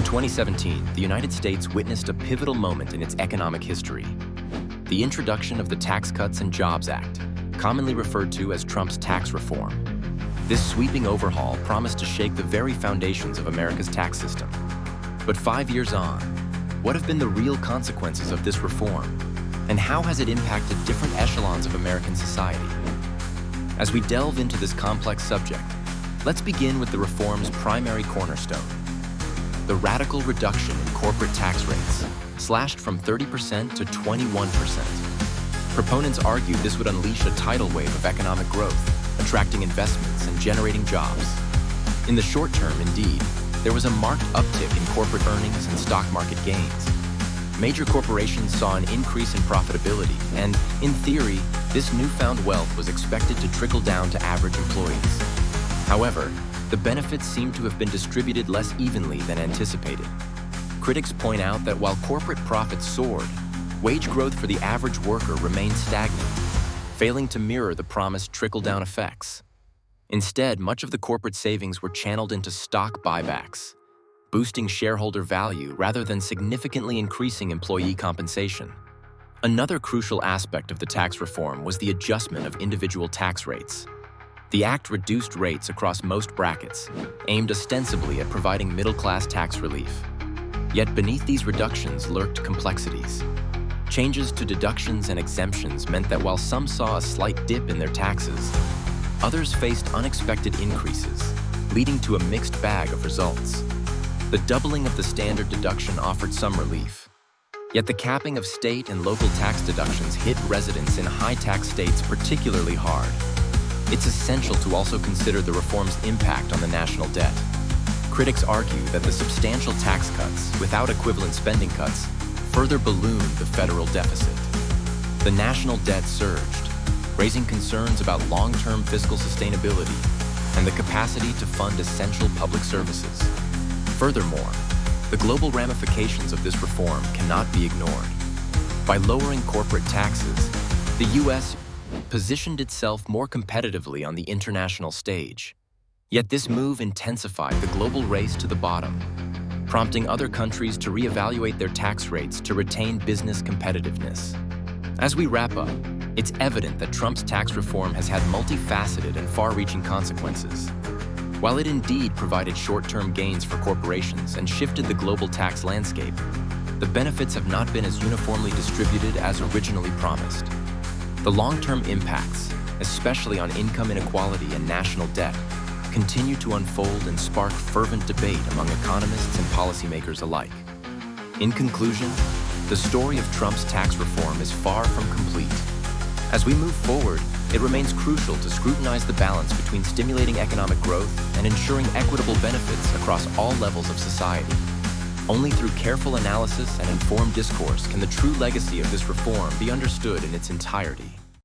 2017, the United States witnessed a pivotal moment in its economic history: the introduction of the Tax Cuts and Jobs Act, commonly referred to as Trump's tax reform. This sweeping overhaul promised to shake the very foundations of America's tax system. But 5 years on, what have been the real consequences of this reform? And how has it impacted different echelons of American society? As we delve into this complex subject, let's begin with the reform's primary cornerstone: the radical reduction in corporate tax rates, slashed from 30% to 21%. Proponents argue this would unleash a tidal wave of economic growth, attracting investments and generating jobs. In the short term, indeed, there was a marked uptick in corporate earnings and stock market gains. Major corporations saw an increase in profitability, and, in theory, this newfound wealth was expected to trickle down to average employees. However, the benefits seem to have been distributed less evenly than anticipated. Critics point out that while corporate profits soared, wage growth for the average worker remained stagnant, failing to mirror the promised trickle-down effects. Instead, much of the corporate savings were channeled into stock buybacks, boosting shareholder value rather than significantly increasing employee compensation. Another crucial aspect of the tax reform was the adjustment of individual tax rates. The act reduced rates across most brackets, aimed ostensibly at providing middle-class tax relief. Yet beneath these reductions lurked complexities. Changes to deductions and exemptions meant that while some saw a slight dip in their taxes, others faced unexpected increases, leading to a mixed bag of results. The doubling of the standard deduction offered some relief. Yet the capping of state and local tax deductions hit residents in high-tax states particularly hard. It's essential to also consider the reform's impact on the national debt. Critics argue that the substantial tax cuts, without equivalent spending cuts, further ballooned the federal deficit. The national debt surged, raising concerns about long-term fiscal sustainability and the capacity to fund essential public services. Furthermore, the global ramifications of this reform cannot be ignored. By lowering corporate taxes, the U.S. positioned itself more competitively on the international stage. Yet this move intensified the global race to the bottom, prompting other countries to reevaluate their tax rates to retain business competitiveness. As we wrap up, it's evident that Trump's tax reform has had multifaceted and far-reaching consequences. While it indeed provided short-term gains for corporations and shifted the global tax landscape, the benefits have not been as uniformly distributed as originally promised. The long-term impacts, especially on income inequality and national debt, continue to unfold and spark fervent debate among economists and policymakers alike. In conclusion, the story of Trump's tax reform is far from complete. As we move forward, it remains crucial to scrutinize the balance between stimulating economic growth and ensuring equitable benefits across all levels of society. Only through careful analysis and informed discourse can the true legacy of this reform be understood in its entirety.